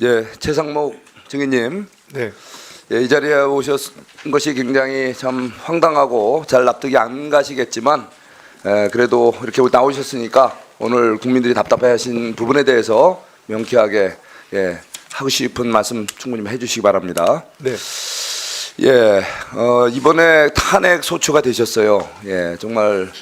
예, 최상목 증인님, 네, 예, 이 자리에 오셨은 것이 굉장히 참 황당하고 잘 납득이 안 가시겠지만, 그래도 이렇게 나오셨으니까 오늘 국민들이 답답해하신 부분에 대해서 명쾌하게 하고 싶은 말씀 충분히 해주시기 바랍니다. 네, 예, 이번에 탄핵 소추가 되셨어요. 예, 정말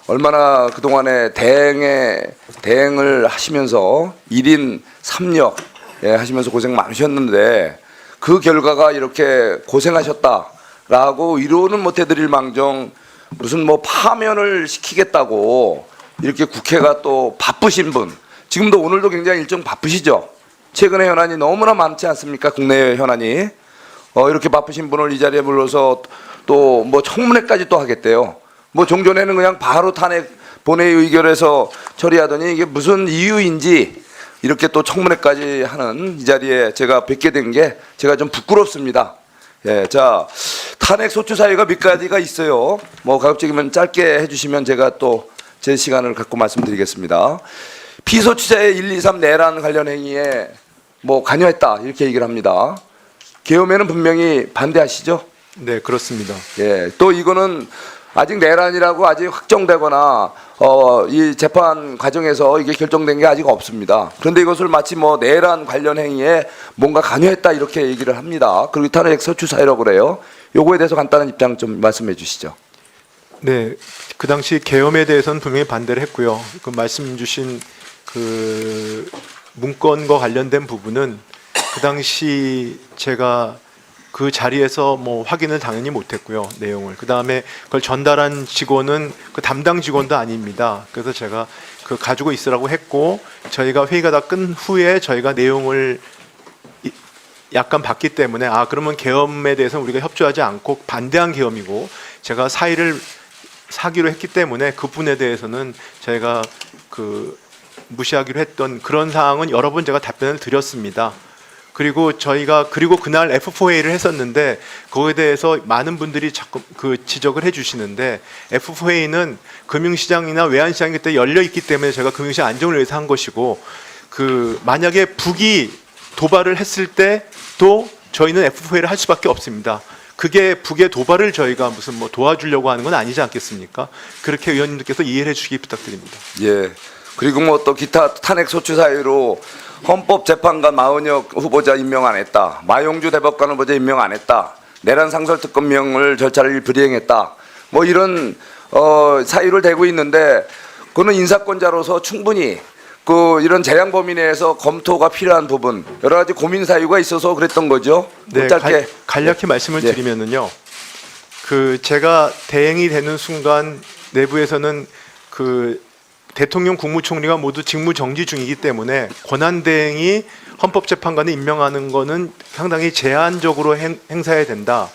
얼마나 그동안에 대행을 하시면서 1인 3역 하시면서 고생 많으셨는데 그 결과가 이렇게 고생하셨다라고 위로는 못 해드릴 망정 무슨 뭐 파면을 시키겠다고 이렇게 국회가 또 바쁘신 분, 지금도 오늘도 굉장히 일정 바쁘시죠? 최근에 현안이 너무나 많지 않습니까? 국내 현안이. 이렇게 바쁘신 분을 이 자리에 불러서 또 뭐 청문회까지 또 하겠대요. 뭐 종전에는 그냥 바로 탄핵 본회의 의결해서 처리하더니 이게 무슨 이유인지 이렇게 또 청문회까지 하는 이 자리에 제가 뵙게 된 게 제가 좀 부끄럽습니다. 예, 자, 탄핵 소추 사유가 몇 가지가 있어요. 뭐 가급적이면 짧게 해주시면 제가 또 제 시간을 갖고 말씀드리겠습니다. 피소추자의 1, 2, 3 내란 관련 행위에 뭐 관여했다 이렇게 얘기를 합니다. 계엄에는 분명히 반대하시죠? 네, 그렇습니다. 예, 또 이거는 아직 내란이라고 아직 확정되거나 이 재판 과정에서 이게 결정된 게 아직 없습니다. 그런데 이것을 마치 뭐 내란 관련 행위에 뭔가 관여했다 이렇게 얘기를 합니다. 그리고 탄핵 소추 사유라고 그래요. 요거에 대해서 간단한 입장 좀 말씀해 주시죠. 네, 그 당시 계엄에 대해서는 분명히 반대를 했고요. 그 말씀 주신 그 문건과 관련된 부분은 그 당시 제가 그 자리에서 뭐 확인을 당연히 못했고요, 내용을. 그 다음에 그걸 전달한 직원은 그 담당 직원도 아닙니다. 그래서 제가 그 가지고 있으라고 했고, 저희가 회의가 다 끝 후에 저희가 내용을 약간 봤기 때문에 그러면 계엄에 대해서는 우리가 협조하지 않고 반대한 계엄이고, 제가 사의를 사기로 했기 때문에 그 부분에 대해서는 저희가 그 무시하기로 했던 그런 사항은 여러 번 제가 답변을 드렸습니다. 그리고 저희가 그날 F4A를 했었는데 거기에 대해서 많은 분들이 자꾸 그 지적을 해주시는데, F4A는 금융시장이나 외환시장이 그때 열려 있기 때문에 제가 금융시장 안정을 위해서 한 것이고, 그 만약에 북이 도발을 했을 때도 저희는 F4A를 할 수밖에 없습니다. 그게 북의 도발을 저희가 무슨 뭐 도와주려고 하는 건 아니지 않겠습니까? 그렇게 의원님들께서 이해를 해주시기 부탁드립니다. 예. 그리고 뭐 또 기타 탄핵 소추 사유로 헌법재판관 마은혁 후보자 임명 안 했다. 마용주 대법관 후보자 임명 안 했다. 내란 상설특검명을 절차를 불이행했다. 뭐 이런 사유를 대고 있는데, 그거는 인사권자로서 충분히 그 이런 재량 범위 내에서 검토가 필요한 부분, 여러 가지 고민 사유가 있어서 그랬던 거죠. 네, 짧게 간략히 말씀을 네. 드리면은요, 그 제가 대행이 되는 순간 내부에서는 그 대통령 국무총리가 모두 직무 정지 중이기 때문에 권한대행이 헌법재판관을 임명하는 거는 상당히 제한적으로 행사해야 된다.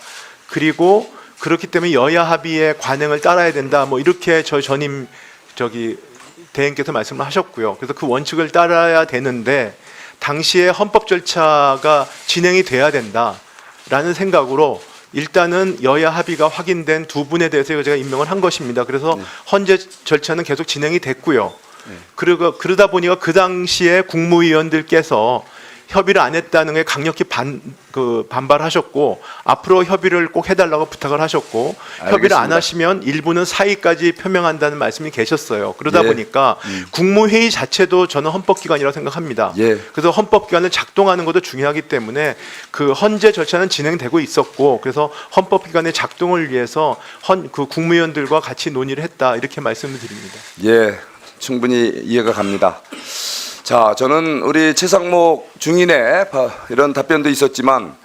그리고 그렇기 때문에 여야 합의의 관행을 따라야 된다. 뭐 이렇게 저희 전임 대행께서 말씀을 하셨고요. 그래서 그 원칙을 따라야 되는데 당시에 헌법 절차가 진행이 돼야 된다라는 생각으로 일단은 여야 합의가 확인된 두 분에 대해서 제가 임명을 한 것입니다. 그래서 헌재 절차는 계속 진행이 됐고요. 그러다 보니까 그 당시에 국무위원들께서 협의를 안 했다는 게 강력히 반발하셨고, 앞으로 협의를 꼭 해달라고 부탁을 하셨고, 알겠습니다. 협의를 안 하시면 일부는 사의까지 표명한다는 말씀이 계셨어요. 그러다 예. 보니까 국무회의 자체도 저는 헌법기관이라고 생각합니다. 예. 그래서 헌법기관을 작동하는 것도 중요하기 때문에 그 헌재 절차는 진행되고 있었고, 그래서 헌법기관의 작동을 위해서 그 국무위원들과 같이 논의를 했다, 이렇게 말씀을 드립니다. 예, 충분히 이해가 갑니다. 자, 저는 우리 최상목 중인의 이런 답변도 있었지만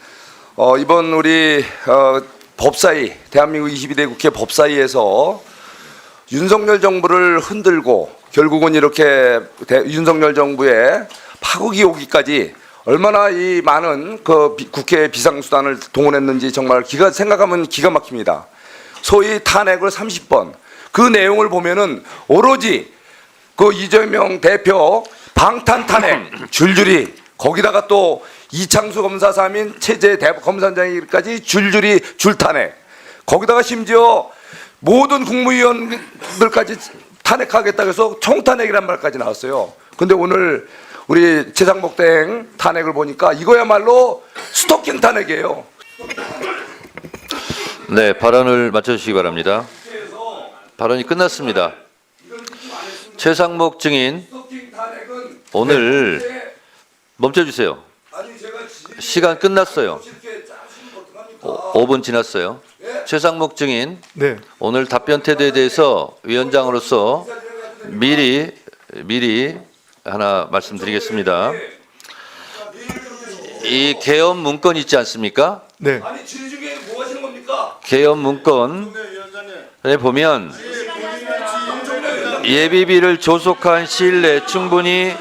이번 우리 법사위, 대한민국 22대 국회 법사위에서 윤석열 정부를 흔들고 결국은 이렇게 윤석열 정부의 파국이 오기까지 얼마나 이 많은 그 국회 비상수단을 동원했는지 정말 생각하면 기가 막힙니다. 소위 탄핵을 30번, 그 내용을 보면은 오로지 그 이재명 대표 방탄 탄핵 줄줄이, 거기다가 또 이창수 검사 사민 체제 검사장까지 줄줄이 줄탄핵, 거기다가 심지어 모든 국무위원들까지 탄핵하겠다 해서 총탄핵이란 말까지 나왔어요. 근데 오늘 우리 최상목 대행 탄핵을 보니까 이거야말로 스토킹 탄핵이에요. 네, 발언을 마쳐주시기 바랍니다. 발언이 끝났습니다. 최상목 증인 스토킹 탄핵은 오늘 멈춰주세요. 시간 끝났어요. 5분 지났어요. 최상목 증인 네. 오늘 답변 태도에 대해서 위원장으로서 미리 하나 말씀드리겠습니다. 이 계엄 문건 있지 않습니까? 네. 네. 아니 질의 중에 뭐 하시는 겁니까? 계엄 문건에 보면 예비비를 조속한 시일 내에 충분히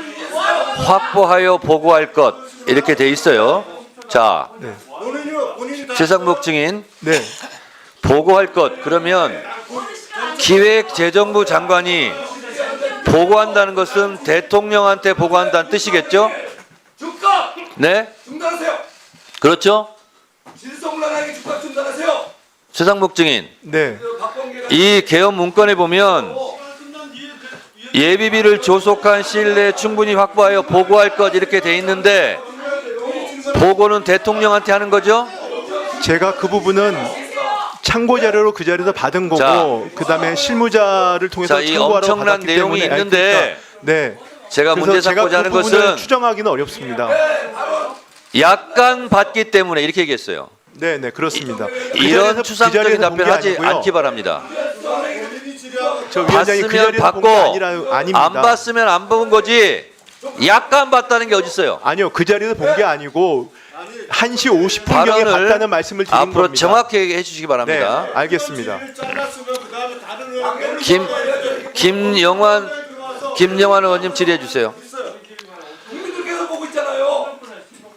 확보하여 보고할 것 이렇게 돼 있어요. 자, 네. 최상목 증인 네. 보고할 것 그러면 기획재정부 장관이 보고한다는 것은 대통령한테 보고한다는 뜻이겠죠? 즉각 네? 중단하세요. 그렇죠? 질서불란하게 즉각 중단하세요. 최상목 증인 네. 박범계가 이 개헌 문건에 보면 예비비를 조속한 시일 내에 충분히 확보하여 보고할 것 이렇게 돼 있는데 보고는 대통령한테 하는 거죠? 제가 그 부분은 참고 자료로 그 자리에서 받은 거고 자. 그다음에 실무자를 통해서 자, 이 참고하러 엄청난 받았기 내용이 때문에 있는데 네. 제가 그래서 문제 제가 삼고자 하는 그 부분을 것은 추정하기는 어렵습니다. 약간 받기 때문에 이렇게 얘기했어요. 네, 네, 그렇습니다. 그 이런 자리에서 추상적인 본게 답변하지 아니고요. 않기 바랍니다. 저 위원장이 그 봤으면 자리에서 받고 본게 아닙니다. 안 봤으면 안 본 거지 약간 봤다는 게 어딨어요. 아니요, 그 자리에서 본 게 아니고 1시 50분경에 발언을 봤다는 말씀을 드린 앞으로 겁니다. 정확하게 해주시기 네, 바랍니다. 알겠습니다. 김영환 의원님 질의해 주세요.